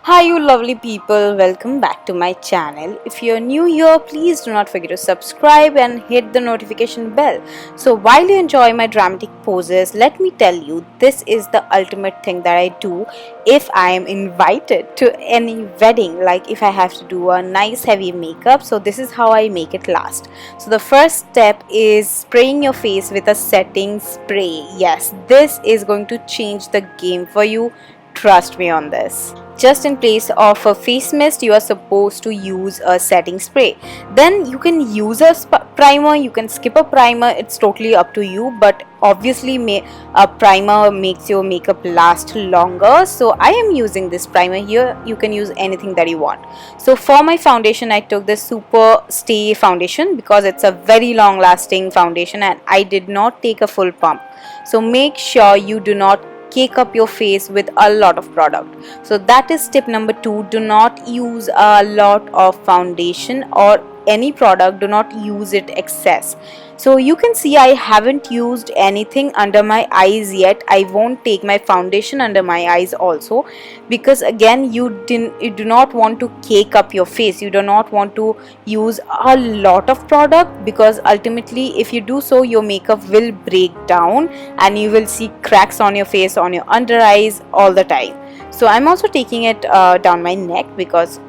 Hi you lovely people, welcome back to my channel. If you're new here, please do not forget to subscribe and hit the notification bell. So while you enjoy my dramatic poses, let me tell you, this is the ultimate thing that I do if I am invited to any wedding, like if I have to do a nice heavy makeup. So this is how I make it last. So the first step is spraying your face with a setting spray. Yes, this is going to change the game for you. Trust me on this. Just in place of a face mist, you are supposed to use a setting spray. Then you can use a primer, you can skip a primer, it's totally up to you, but obviously a primer makes your makeup last longer. So I am using this primer here. You can use anything that you want. So for my foundation, I took this Super Stay foundation because it's a very long lasting foundation and I did not take a full pump. So make sure you do not cake up your face with a lot of product. So that is tip number 2. Do not use a lot of foundation or any product. Do not use it excess. So you can see I haven't used anything under my eyes yet. I won't take my foundation under my eyes also, because again you do not want to cake up your face. You do not want to use a lot of product, because ultimately if you do so, your makeup will break down and you will see cracks on your face, on your under eyes all the time. So I'm also taking it down my neck, because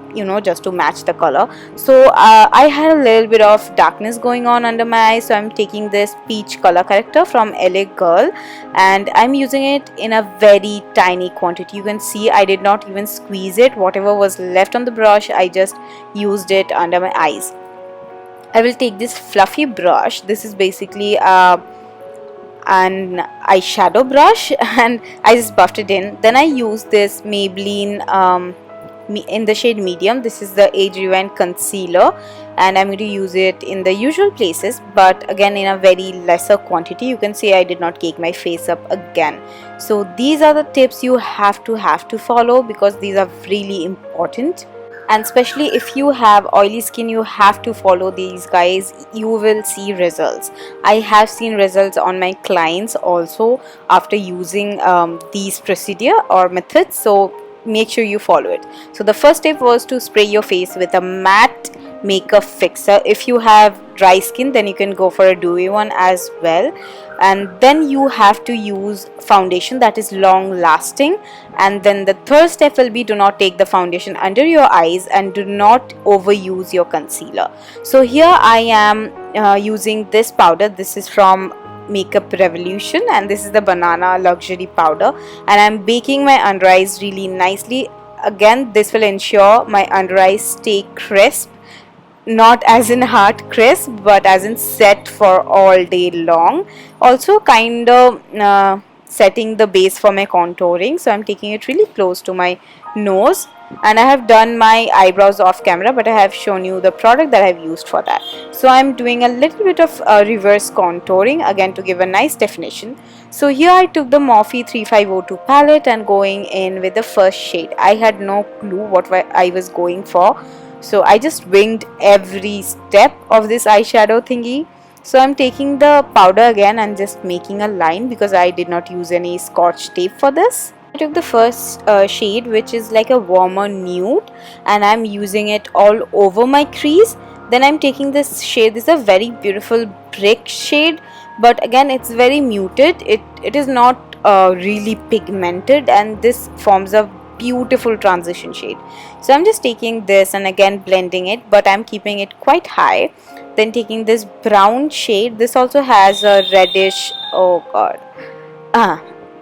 just to match the color. So I had a little bit of darkness going on under my eyes, so I'm taking this peach color corrector from LA Girl and I'm using it in a very tiny quantity. You can see I did not even squeeze it. Whatever was left on the brush, I just used it under my eyes. I will take this fluffy brush. This is basically an eyeshadow brush and I just buffed it in. Then I use this Maybelline in the shade medium. This is the Age Rewind concealer and I'm going to use it in the usual places, but again in a very lesser quantity. You can see I did not cake my face up again. So these are the tips you have to follow, because these are really important, and especially if you have oily skin, you have to follow these guys. You will see results. I have seen results on my clients also after using these procedure or methods, so make sure you follow it. So the first step was to spray your face with a matte makeup fixer. If you have dry skin, then you can go for a dewy one as well. And then you have to use foundation that is long lasting. And then the third step will be, do not take the foundation under your eyes and do not overuse your concealer. So here I am using this powder. This is from Makeup Revolution and this is the banana luxury powder, and I'm baking my under eyes really nicely. Again, this will ensure my under eyes stay crisp, not as in hard crisp but as in set for all day long. Also kind of setting the base for my contouring, so I'm taking it really close to my nose. And I have done my eyebrows off camera, but I have shown you the product that I have used for that. So I'm doing a little bit of reverse contouring again to give a nice definition. So here I took the Morphe 3502 palette and going in with the first shade. I had no clue what I was going for, so I just winged every step of this eyeshadow thingy. So I'm taking the powder again and just making a line, because I did not use any scotch tape for this. I took the first shade, which is like a warmer nude, and I'm using it all over my crease. Then I'm taking this shade. This is a very beautiful brick shade, but again it's very muted. It is not really pigmented, and this forms a beautiful transition shade. So I'm just taking this and again blending it, but I'm keeping it quite high. Then taking this brown shade. This also has a reddish, oh god,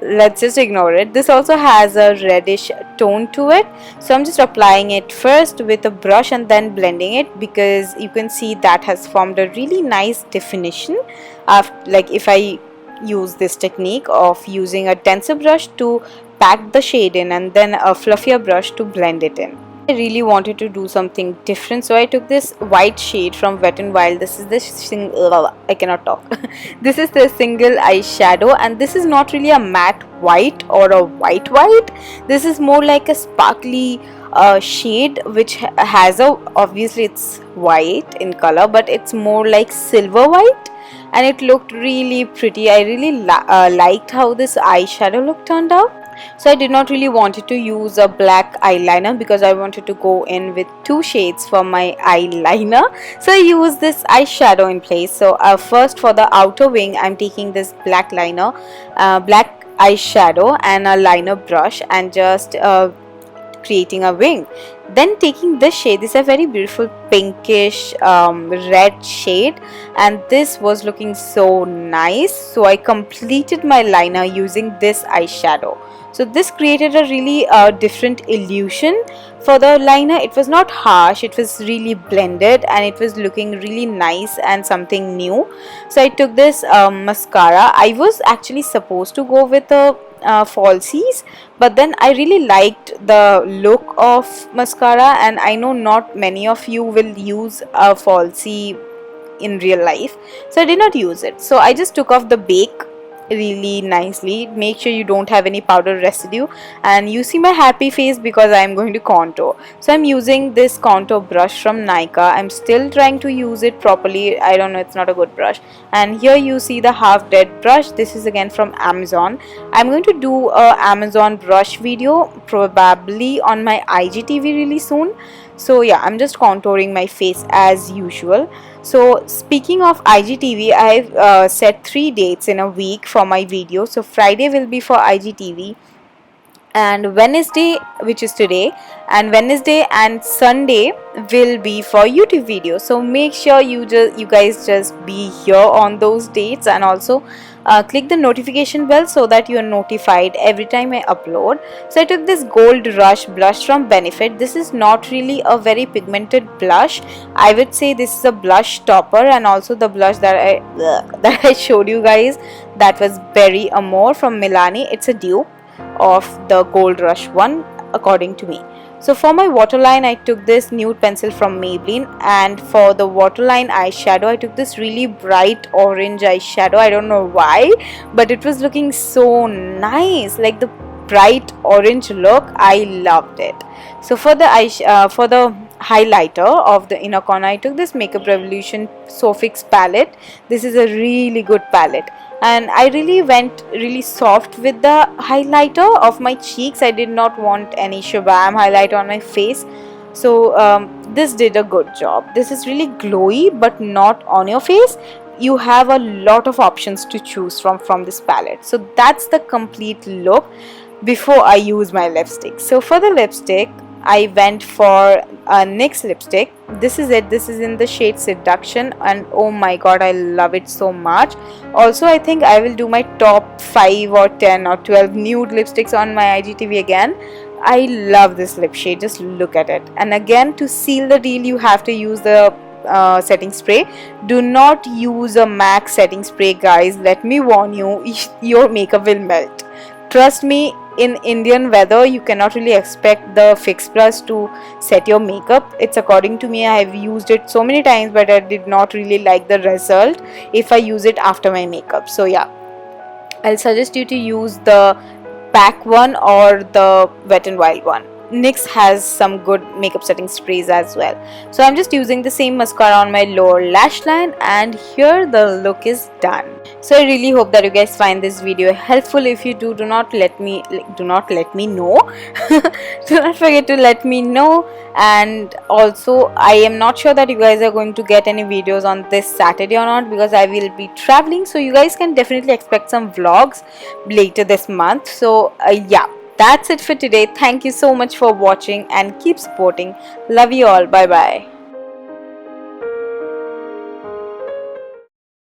let's just ignore it. This also has a reddish tone to it, so I'm just applying it first with a brush and then blending it, because you can see that has formed a really nice definition. Like if I use this technique of using a denser brush to pack the shade in and then a fluffier brush to blend it in. I really wanted to do something different, so I took this white shade from Wet n Wild. This is the I cannot talk. This is the single eyeshadow, and this is not really a matte white or a white. This is more like a sparkly shade, which has a, obviously it's white in color, but it's more like silver white, and it looked really pretty. I really liked how this eyeshadow look turned out. So I did not really wanted to use a black eyeliner because I wanted to go in with two shades for my eyeliner. So I used this eyeshadow in place. So first for the outer wing, I'm taking this black liner, black eyeshadow and a liner brush, and just creating a wing. Then taking this shade, this is a very beautiful pinkish red shade, and this was looking so nice. So I completed my liner using this eyeshadow. So this created a really different illusion for the liner. It was not harsh, it was really blended, and it was looking really nice and something new. So I took this mascara. I was actually supposed to go with a falsies, but then I really liked the look of mascara, and I know not many of you will use a falsie in real life, so I did not use it. So I just took off the bake really nicely. Make sure you don't have any powder residue, and you see my happy face because I am going to contour. So I'm using this contour brush from Nykaa. I'm still trying to use it properly. I don't know, it's not a good brush. And here you see the half dead brush. This is again from Amazon. I'm going to do a Amazon brush video probably on my IGTV really soon. So yeah, I'm just contouring my face as usual. So speaking of IGTV, I've set 3 dates in a week for my video. So Friday will be for IGTV, and Wednesday, which is today, and Wednesday and Sunday will be for YouTube videos. So make sure you guys just be here on those dates, and also click the notification bell so that you are notified every time I upload. So I took this Gold Rush blush from Benefit. This is not really a very pigmented blush. I would say this is a blush topper, and also the blush that I showed you guys, that was Berry Amore from Milani. It's a dupe of the Gold Rush one according to me. So for my waterline, I took this nude pencil from Maybelline, and for the waterline eyeshadow, I took this really bright orange eyeshadow. I don't know why, but it was looking so nice, like the bright orange look. I loved it. So for the for the highlighter of the inner corner, I took this Makeup Revolution sophx palette. This is a really good palette, and I really went really soft with the highlighter of my cheeks. I did not want any shabam highlighter on my face. So this did a good job. This is really glowy but not on your face. You have a lot of options to choose from this palette. So that's the complete look before I use my lipstick. So for the lipstick, I went for a NYX lipstick. This is it. This is in the shade Seduction, and oh my god, I love it so much. Also, I think I will do my top 5 or 10 or 12 nude lipsticks on my IGTV again. I love this lip shade. Just look at it. And again, to seal the deal, you have to use the setting spray. Do not use a MAC setting spray, guys. Let me warn you, your makeup will melt. Trust me, in Indian weather, you cannot really expect the Fix Plus to set your makeup. It's according to me. I have used it so many times, but I did not really like the result if I use it after my makeup. So yeah, I'll suggest you to use the pack one or the Wet n Wild one. NYX has some good makeup setting sprays as well. So I'm just using the same mascara on my lower lash line, and here the look is done. So I really hope that you guys find this video helpful. If you do not let me know. Do not forget to let me know. And also, I am not sure that you guys are going to get any videos on this Saturday or not, because I will be traveling. So you guys can definitely expect some vlogs later this month. So yeah, that's it for today. Thank you so much for watching, and keep supporting. Love you all. Bye bye.